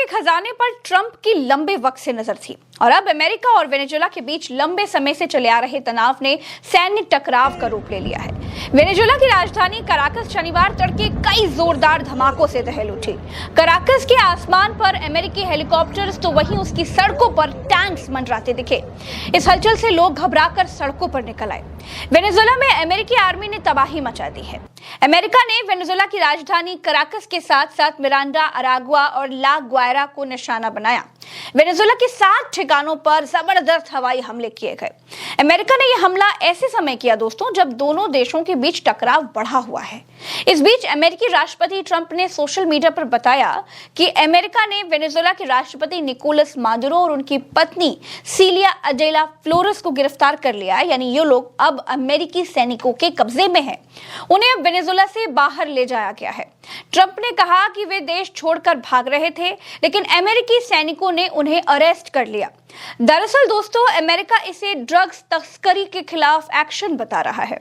के खजाने पर ट्रंप की लंबे वक्त से नजर थी और अब अमेरिका और वेनेजुएला के बीच लंबे समय से चले आ रहे तनाव ने सैन्य टकराव का रूप ले लिया है। वेनेजुएला की राजधानी कराकस शनिवार तड़के कई जोरदार धमाकों से दहल उठी। कराकस के आसमान पर अमेरिकी हेलीकॉप्टर्स तो वहीं उसकी सड़कों पर टैंक्स मंडराते दिखे। इस हलचल से लोग घबराकर सड़कों पर निकल आए। वेनेजुएला में अमेरिकी आर्मी ने तबाही मचा दी है। अमेरिका ने वेनेजुएला की राजधानी कराकस के साथ साथ मिरांडा, अरागुआ और ला ग्वायरा को निशाना बनाया। वेनेजुएला के 7 ठिकानों पर जबरदस्त हवाई हमले किए गए। अमेरिका ने यह हमला ऐसे समय किया दोस्तों जब दोनों देशों के बीच टकराव बढ़ा हुआ है। इस बीच अमेरिकी राष्ट्रपति ट्रंप ने सोशल मीडिया पर बताया कि अमेरिका ने वेनेजुएला के राष्ट्रपति निकोलस मादुरो और उनकी पत्नी सिलिया अडेला फ्लोरेस को गिरफ्तार कर लिया है। यानी ये लोग अब अमेरिकी सैनिकों के कब्जे में हैं। उन्हें अब वेनेजुएला से बाहर ले जाया गया है। ट्रंप ने कहा कि वे देश छोड़कर भाग रहे थे, लेकिन अमेरिकी सैनिकों ने उन्हें अरेस्ट कर लिया। दरअसल दोस्तों, अमेरिका इसे ड्रग्स तस्करी के खिलाफ एक्शन बता रहा है।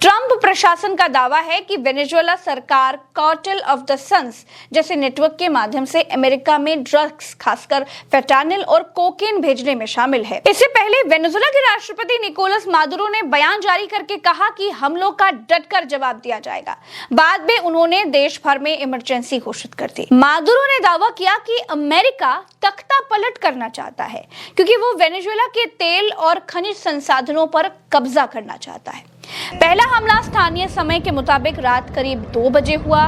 ट्रंप प्रशासन का दावा है कि वेनेजुएला सरकार कार्टेल ऑफ द सन्स जैसे नेटवर्क के माध्यम से अमेरिका में ड्रग्स, खासकर फेंटानिल और कोकेन भेजने में शामिल है। इससे पहले वेनेजुएला के राष्ट्रपति निकोलस मादुरो ने बयान जारी करके कहा कि हमलों का डटकर जवाब दिया जाएगा। बाद में उन्होंने देश भर में इमरजेंसी घोषित कर दी। मादुरो ने दावा किया कि अमेरिका तख्ता पलट करना चाहता है क्योंकि वो वेनेजुएला के तेल और खनिज संसाधनों पर कब्जा करना चाहता है। पहला हमला स्थानीय समय के मुताबिक रात करीब 2 बजे हुआ।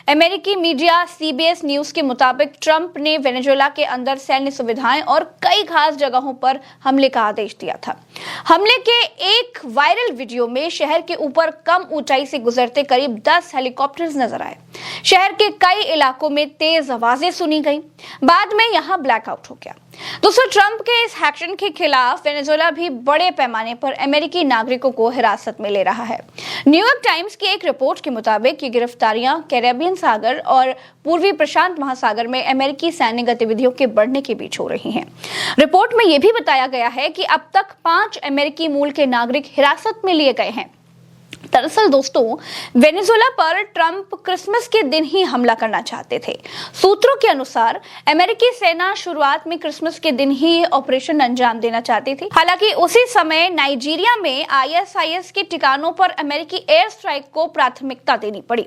अमेरिकी मीडिया CBS न्यूज के मुताबिक ट्रंप ने वेनेजुएला के अंदर सैन्य सुविधाएं और कई खास जगहों पर हमले का आदेश दिया था। हमले के एक वायरल वीडियो में शहर के ऊपर कम ऊंचाई से गुजरते करीब 10 हेलीकॉप्टर्स नजर आए। शहर के कई इलाकों में तेज आवाजें सुनी गई। बाद में यहां ब्लैकआउट हो गया। दोस्तों, ट्रंप के इस एक्शन के खिलाफ वेनेजुएला भी बड़े पैमाने पर अमेरिकी नागरिकों को हिरासत में ले रहा है। न्यूयॉर्क टाइम्स की एक रिपोर्ट के मुताबिक ये गिरफ्तारियां कैरेबियन सागर और पूर्वी प्रशांत महासागर में अमेरिकी सैन्य गतिविधियों के बढ़ने के बीच हो रही हैं। रिपोर्ट में यह भी बताया गया है कि अब तक 5 अमेरिकी मूल के नागरिक हिरासत में लिए गए हैं। दरअसल दोस्तों, वेनेजुएला पर ट्रंप क्रिसमस के दिन ही हमला करना चाहते थे। सूत्रों के अनुसार अमेरिकी सेना शुरुआत में क्रिसमस के दिन ही ऑपरेशन अंजाम देना चाहती थी। हालांकि उसी समय नाइजीरिया में ISIS के ठिकानों पर अमेरिकी एयर स्ट्राइक को प्राथमिकता देनी पड़ी,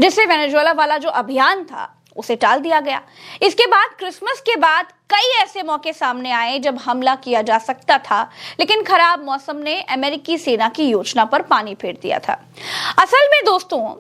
जिससे वेनेजुएला वाला जो अभियान था उसे टाल दिया गया। इसके बाद क्रिसमस के बाद कई ऐसे मौके सामने आए जब हमला किया जा सकता था, लेकिन खराब मौसम ने अमेरिकी सेना की योजना पर पानी फेर दिया था। असल में दोस्तों,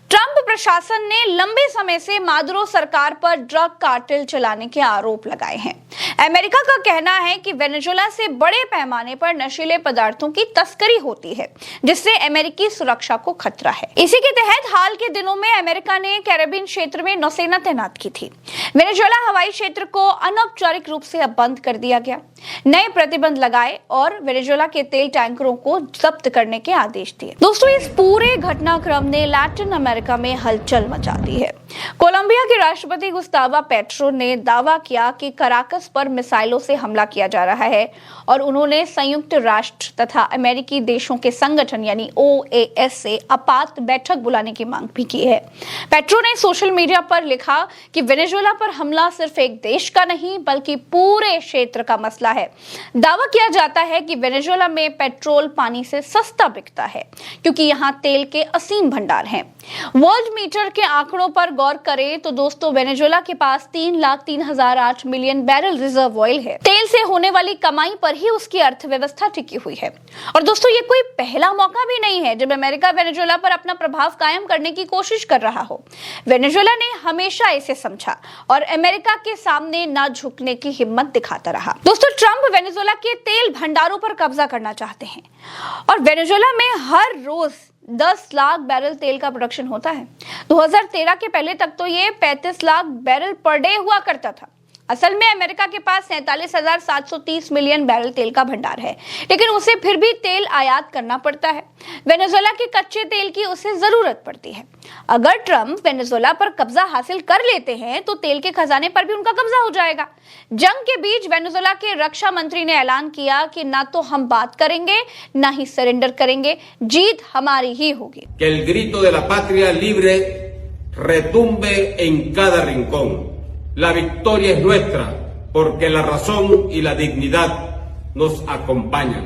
ट्रंप प्रशासन ने लंबे समय से मादुरो सरकार पर ड्रग कार्टेल चलाने के आरोप लगाए हैं। अमेरिका का कहना है कि वेनेजुएला से बड़े पैमाने पर नशीले पदार्थों की तस्करी होती है, जिससे अमेरिकी सुरक्षा को खतरा है। इसी के तहत हाल के दिनों में अमेरिका ने कैरेबियन क्षेत्र में नौसेना तैनात की थी। वेनेजुएला हवाई क्षेत्र को अनौपचारिक रूप से अब बंद कर दिया गया, नए प्रतिबंध लगाए और वेनेजुएला के तेल टैंकरों को जब्त करने के आदेश दिए। दोस्तों, इस पूरे घटनाक्रम ने लैटिन अमेरिका में हलचल मचा दी है। कोलंबिया के राष्ट्रपति गुस्तावो पेट्रो ने दावा किया कि कराकस पर मिसाइलों से हमला किया जा रहा है और उन्होंने संयुक्त राष्ट्र तथा अमेरिकी देशों के संगठन यानी OAS से आपात बैठक बुलाने की मांग भी की है। पेट्रो ने सोशल मीडिया पर लिखा कि वेनेजुएला पर हमला सिर्फ एक देश का नहीं बल्कि पूरे क्षेत्र का मसला है। दावा किया जाता है कि वेनेजुएला में पेट्रोल पानी से सस्ता बिकता है क्योंकि यहाँ तेल के असीम भंडार हैं। वर्ल्ड मीटर के आंकड़ों पर गौर करें तो दोस्तों, वेनेजुएला के पास 3,03,008 मिलियन बैरल रिजर्व ऑयल है। तेल से होने वाली कमाई पर ही उसकी अर्थव्यवस्था टिकी हुई है। और दोस्तों, ये कोई पहला मौका भी नहीं है जब अमेरिका वेनेजुएला पर अपना प्रभाव कायम करने की कोशिश कर रहा हो। वेनेजुएला ने हमेशा इसे समझा और अमेरिका के सामने न झुकने की हिम्मत दिखाता रहा। दोस्तों, ट्रंप वेनेजुएला के तेल भंडारों पर कब्जा करना चाहते हैं और वेनेजुएला में हर रोज 10 लाख बैरल तेल का प्रोडक्शन होता है। 2013 के पहले तक तो ये 35 लाख बैरल पर डे हुआ करता था। असल में अमेरिका के पास 47,730 मिलियन बैरल तेल का भंडार है, लेकिन उसे फिर भी तेल आयात करना पड़ता है। वेनेजुएला के कच्चे तेल की उसे जरूरत पड़ती है। अगर ट्रंप वेनेजुएला पर कब्जा हासिल कर लेते हैं तो तेल के खजाने पर भी उनका कब्जा हो जाएगा। जंग के बीच वेनेजुएला के रक्षा मंत्री ने ऐलान किया कि ना तो हम बात करेंगे ना ही सरेंडर करेंगे, जीत हमारी ही होगी। Que el grito de la patria libre retumbe en cada rincón. La victoria es nuestra porque la razón y la dignidad nos acompañan.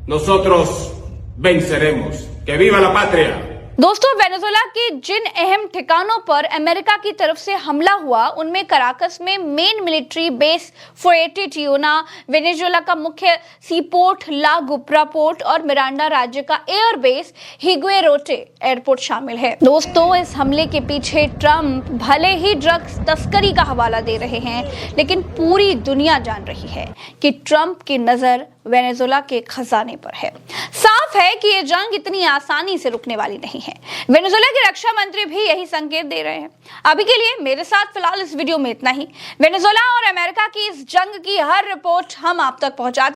Nosotros venceremos. ¡Que viva la patria! दोस्तों, वेनेजुएला के जिन अहम ठिकानों पर America की तरफ से हमला हुआ उनमें कराकस में मेन मिलिट्री बेस फुएर्टे टियोना, वेनेजुएला का मुख्य सी पोर्ट ला गुब्रा पोर्ट और मिरांडा राज्य का एयर बेस हिगुएरोटे एयरपोर्ट शामिल है। दोस्तों, इस हमले के पीछे ट्रंप भले ही ड्रग्स तस्करी का हवाला दे रहे हैं, लेकिन पूरी दुनिया जान रही है कि ट्रंप की नजर वेनेजुएला के खजाने पर है। साफ है कि यह जंग इतनी आसानी से रुकने वाली नहीं है। वेनेजुएला के रक्षा मंत्री भी यही संकेत दे रहे हैं। अभी के लिए मेरे साथ फिलहाल इस वीडियो में इतना ही। वेनेजुएला और अमेरिका की इस जंग की हर रिपोर्ट हम आप तक पहुंचाते